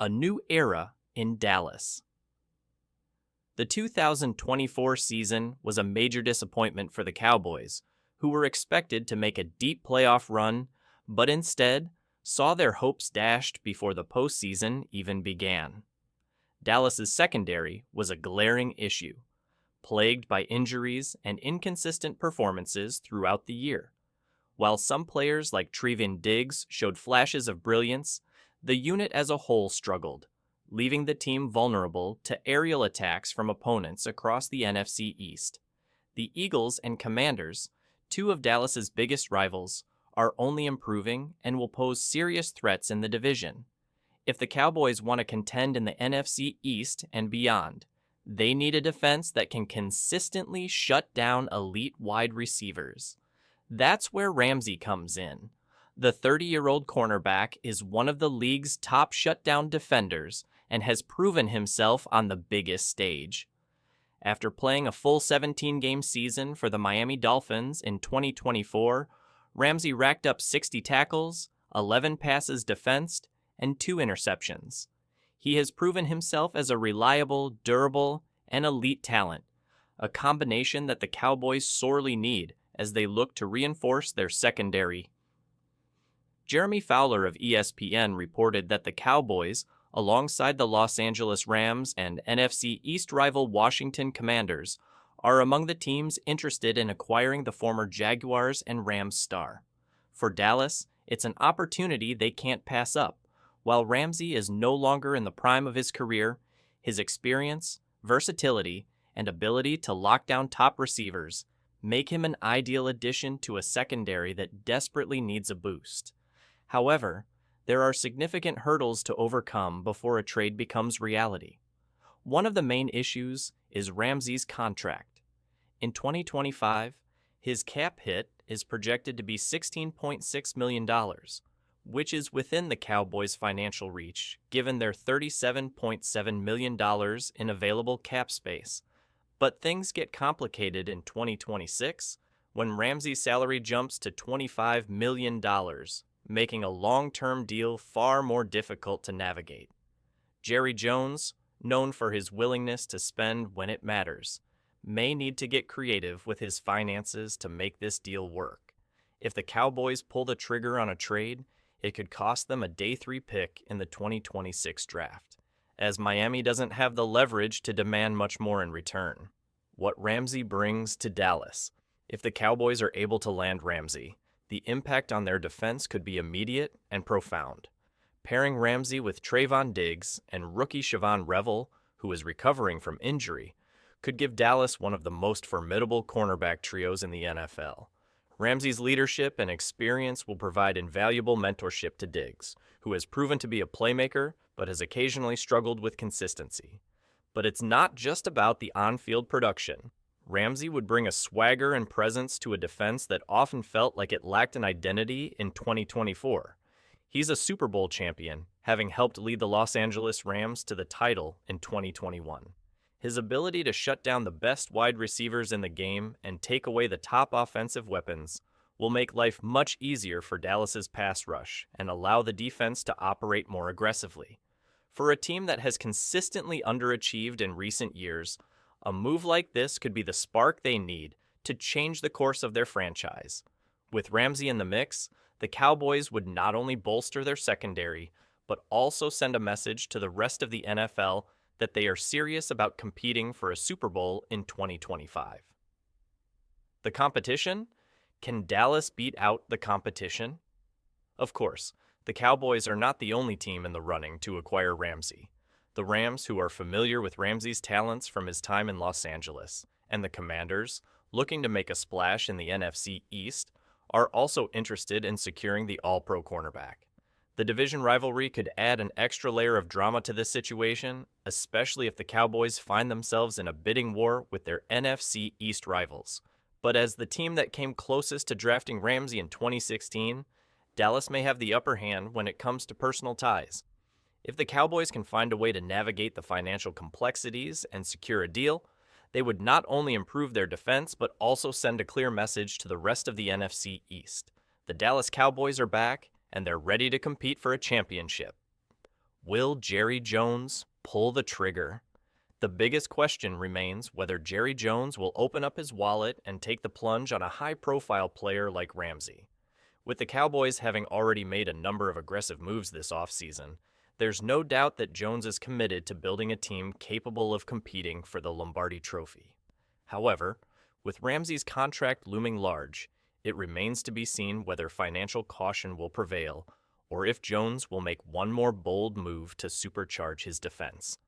A new era in Dallas. The 2024 season was a major disappointment for the Cowboys, who were expected to make a deep playoff run, but instead saw their hopes dashed before the postseason even began. Dallas's secondary was a glaring issue, plagued by injuries and inconsistent performances throughout the year. While some players like Trayvon showed flashes of brilliance, the unit as a whole struggled, leaving the team vulnerable to aerial attacks from opponents across the NFC East. The Eagles and Commanders, two of Dallas's biggest rivals, are only improving and will pose serious threats in the division. If the Cowboys want to contend in the NFC East and beyond, they need a defense that can consistently shut down elite wide receivers. That's where Ramsey comes in. The 30-year-old cornerback is one of the league's top shutdown defenders and has proven himself on the biggest stage. After playing a full 17-game season for the Miami Dolphins in 2024, Ramsey racked up 60 tackles, 11 passes defensed, and 2 interceptions. He has proven himself as a reliable, durable, and elite talent, a combination that the Cowboys sorely need as they look to reinforce their secondary. Jeremy Fowler of ESPN reported that the Cowboys, alongside the Los Angeles Rams and NFC East rival Washington Commanders, are among the teams interested in acquiring the former Jaguars and Rams star. For Dallas, it's an opportunity they can't pass up. While Ramsey is no longer in the prime of his career, his experience, versatility, and ability to lock down top receivers make him an ideal addition to a secondary that desperately needs a boost. However, there are significant hurdles to overcome before a trade becomes reality. One of the main issues is Ramsey's contract. In 2025, his cap hit is projected to be $16.6 million, which is within the Cowboys' financial reach, given their $37.7 million in available cap space. But things get complicated in 2026 when Ramsey's salary jumps to $25 million, making a long-term deal far more difficult to navigate. Jerry Jones, known for his willingness to spend when it matters, may need to get creative with his finances to make this deal work. If the Cowboys pull the trigger on a trade, it could cost them a day 3 pick in the 2026 draft, as Miami doesn't have the leverage to demand much more in return. What Ramsey brings to Dallas. If the Cowboys are able to land Ramsey, the impact on their defense could be immediate and profound. Pairing Ramsey with Trayvon and rookie Siobhan Revel, who is recovering from injury, could give Dallas one of the most formidable cornerback trios in the NFL. Ramsey's leadership and experience will provide invaluable mentorship to Diggs, who has proven to be a playmaker but has occasionally struggled with consistency. But it's not just about the on-field production. Ramsey would bring a swagger and presence to a defense that often felt like it lacked an identity in 2024. He's a Super Bowl champion, having helped lead the Los Angeles Rams to the title in 2021. His ability to shut down the best wide receivers in the game and take away the top offensive weapons will make life much easier for Dallas's pass rush and allow the defense to operate more aggressively. For a team that has consistently underachieved in recent years, a move like this could be the spark they need to change the course of their franchise. With Ramsey in the mix, the Cowboys would not only bolster their secondary, but also send a message to the rest of the NFL that they are serious about competing for a Super Bowl in 2025. The competition? Can Dallas beat out the competition? Of course, the Cowboys are not the only team in the running to acquire Ramsey. The Rams, who are familiar with Ramsey's talents from his time in Los Angeles, and the Commanders, looking to make a splash in the NFC East, are also interested in securing the All-Pro cornerback. The division rivalry could add an extra layer of drama to this situation, especially if the Cowboys find themselves in a bidding war with their NFC East rivals. But as the team that came closest to drafting Ramsey in 2016, Dallas may have the upper hand when it comes to personal ties. If the Cowboys can find a way to navigate the financial complexities and secure a deal, they would not only improve their defense but also send a clear message to the rest of the NFC East. The Dallas Cowboys are back, and they're ready to compete for a championship. Will Jerry Jones pull the trigger? The biggest question remains whether Jerry Jones will open up his wallet and take the plunge on a high-profile player like Ramsey. With the Cowboys having already made a number of aggressive moves this offseason, there's no doubt that Jones is committed to building a team capable of competing for the Lombardi Trophy. However, with Ramsey's contract looming large, it remains to be seen whether financial caution will prevail or if Jones will make one more bold move to supercharge his defense.